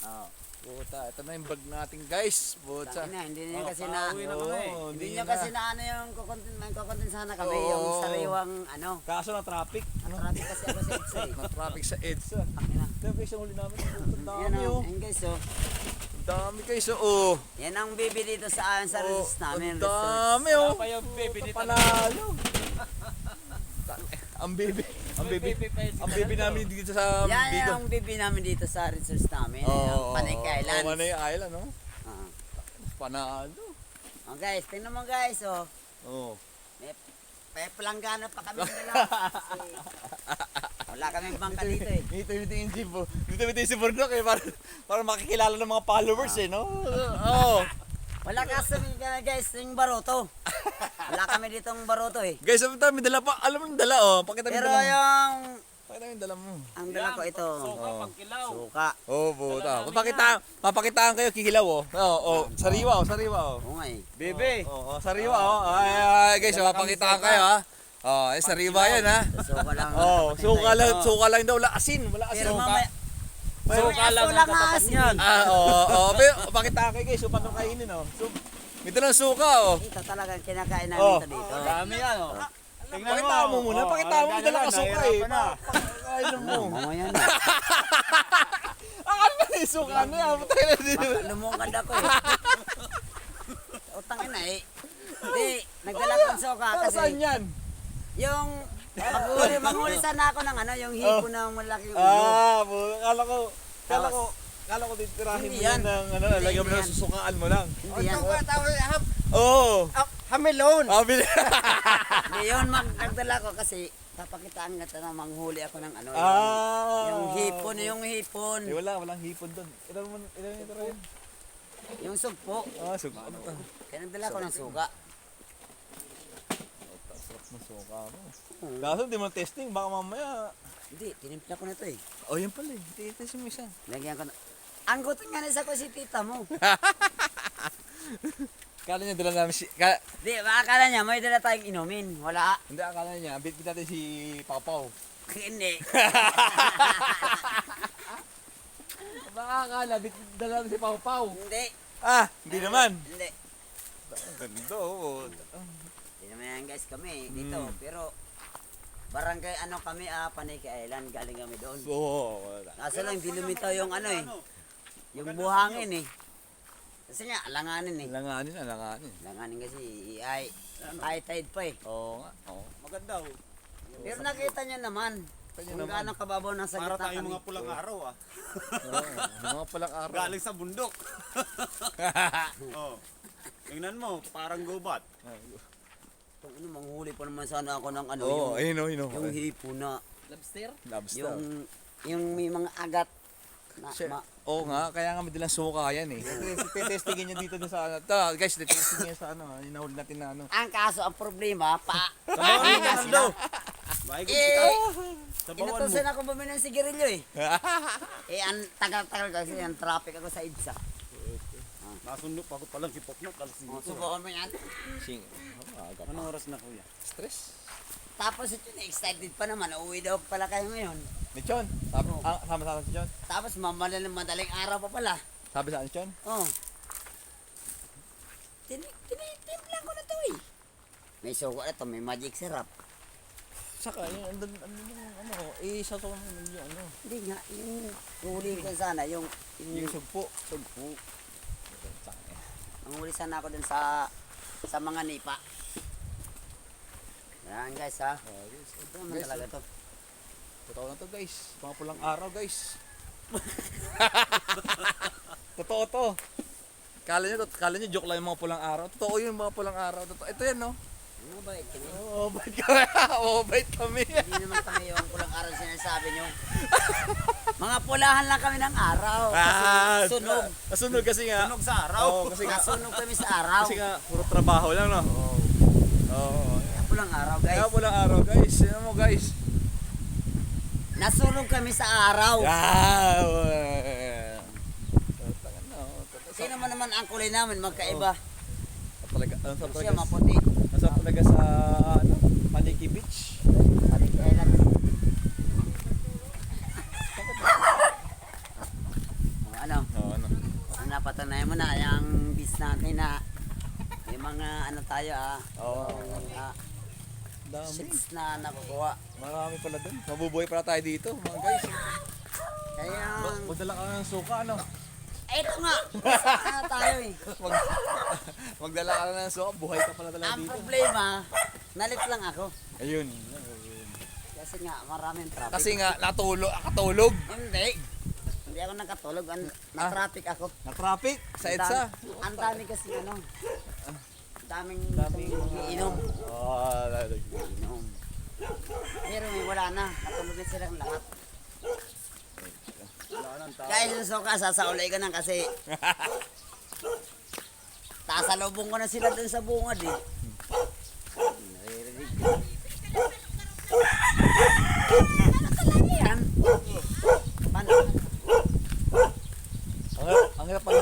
Oo. Puta, ito na yung bag natin guys. Puta. Hindi niya kasi na Oo, hindi niya kasi na ano yung kukontin sana kami Oo. yung sariwang ano. Kaso na traffic. Traffic kasi ako sa EDSA eh. Na traffic sa EDSA. Pakina. Ito guys, ang huli namin. Ang Yan dami o, oh. yan guys oh. Ang dami guys oh. Yan ang bibi dito sa sa Oh, resort namin. ang dami oh. Pa yung baby dito. Panalo. Ang baby. Ang baby namin dito sa Yan Bigo. ang bibi namin dito sa resort namin. Yung Panay Island. Panay Island oh. Oo. Panalo. Oh guys, tingnan mo guys oh. Oh. May palanggana pa kami nila. Kasi wala kaming bangka dito eh. Dito yung jeep oh. Dito yung si Bordok eh. Para makikilala ng mga followers eh no. Oo. Wala kasi guys, yung baroto. Wala kami ditong baroto eh. Guys, may dala pa. Alam mo yung dala oh. Pakita mo yung Pero dala mo. yung Pakita mo yung dala mo. ang dala ko ito. Suka, pangkilaw. Suka. Oh, puta. Papakitaan kayo kikilaw oh. Sariwa oh. Oo nga eh. Bebe. Sariwa oh. Ay, guys, papakitaan kayo ha. Sariwa yan ha. Suka lang. Suka lang daw, wala asin, wala asin. Pero mamaya, Suka lang ang katapat niyan. Pero papakitaan kayo guys, paano kainin oh. Ito lang suka oh. ito talagang kinakain namin ito dito. Dami yan oh. Tingnan Pakita mo muna, pakita mo, dala ka suka eh. Kain mo. Mamaya na. Akala na yung suka na yan, patay na dito. Lumungkad ako eh. Utangin na eh. Hindi, nagdala ko ng suka kasi Saan yan? yung manghuli sana ako ng ano, yung hipo ng malaking ulo. Kala ko titirahin mo Hindi yan yan. ng ano, Hindi, lagyan mo hindi ng yan. susukaan mo lang. Hindi yan. Oo. Hamelon. Bili. Hindi yun, nagdala ko kasi papakitaan nga na manghuli ako ng ano, yung hipon. Eh walang hipon doon. Ilan ito rin? Yung sugpo. Suka. Ano to? Kaya nagdala ko ng suka. Sarap na suka mo. Kaso hindi mo testing, baka mamaya. Hindi, tinimpla ko na ito eh. Oh, yan pala eh. Titest mo isa. Lagyan ko na. Ang gutin nga nasa ko si tita mo. Kala niya dala namin si... Di, akala niya may dala tayong inumin. Wala. Hindi, akala niya. Bit natin si Papaw. Hindi. Baka akala, bit dala natin si Papaw. Hindi. Hindi naman. Hindi. Ganda oh. Hindi naman yan guys kami dito. Pero barangay ano kami, Panay Island. Galing kami doon. Oo. Kaso lang, di lumitaw yung ano eh. Yung buhangin eh. Kasi nga, alanganin eh. Langanin. Alanganin kasi, high tide pa eh. Oo nga. Oo. Maganda oh. Pero nakita niyo naman, kung gaano kababaw ng Para sagit na tayo kami. mga pulang araw ah. Mga palang araw. Galing sa bundok. Oh. Tingnan mo, parang gubat. Kung ano, manghuli pa naman sana ako ng ano, Oo, ayun. yung hipo na, Lobster? Lobster. yung may mga agat. Oo nga, kaya nga may dalang suka yan eh. Testingin niya dito sa ano. Guys, testingin niya sa ano. Inahuli natin na ano. Ang kaso, ang problema, Sabawan mo Kasi mundo. Baikot kita. Sabawan mo. inutusan ako bumili ng sigarilyo eh. Ang tagal-tagal kasi ang traffic ako sa EDSA. Nasundok pa ako palang si Poknok. Subukan mo yan. Sing. Anong oras na kuya? Stress. Tapos ito, excited pa naman. Uuwi daw pala kayo ngayon. Lechon. Sama si John. Tapos madaling araw pa pala. Sabi sa John. Oh. Tinitimplan ko na to eh. May suko na to, may magic syrup. Saka yung andun yung ano, isasaw mo yung ano. Hindi nga, yung huli ko sana, yung Sugpo. sugpo. Ang huli sana ako dun sa mga nipa. Yan guys ha. Ito naman Guys, talaga to. Totoo na to guys. Mga pulang araw guys. Totoo to. Kala nyo joke lang yung mga pulang araw. Totoo yun mga pulang araw. Totoo. Ito yan no. Ano ba ito? Oo, bait kami. Oo, bait kami. Hindi naman kami yung pulang araw sinasabi nyo. Mga pulahan lang kami ng araw. Kasi sunog. Sunog kasi nga. Tunog sa araw. Oo, kasi nga. Nasunog kami sa araw. Kasi nga, puro trabaho lang no. Oo. Kaya pulang araw guys. Kaya pulang araw guys. Ano mo guys? Nasunog kami sa araw. Sino man naman ang kulay namin magkaiba. Talaga, Siya maputi. nasa talaga sa ano, Paniki Beach. Panay Island. Ano? napatunayan mo na yung bis natin na yung mga ano tayo Oo. ah, Dami. 6 na nakukuha. Marami pala dun. Mabubuhay pala tayo dito, mga guys. Kaya, Magdala ka ng suka, ano? eto nga, ano tayo eh. Magdala ka na ng suka, buhay ka pala talaga Ang dito. problema, nalit lang ako. Ayun. Kasi nga, maraming traffic. Kasi nga, nakatulog. Hindi ako nakatulog, na-traffic ako. Na-traffic sa EDSA. Ang dami kasi ano, daming iinom. Inom. Pero may wala na, natulog na silang lahat. Kaya yung suka, sasaulay ka na kasi tasalubong ko na sila dun sa bungad eh. Naririnig ko. Yan. Paano? Ang hirap pala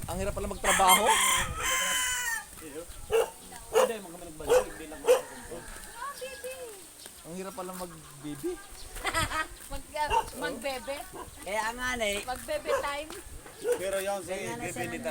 ang hirap pala magtrabaho. Ang hirap pala mag-baby. Magbebe. Kaya nga eh, Magbebe time. Pero yung si kaya nga Bebe sila Nita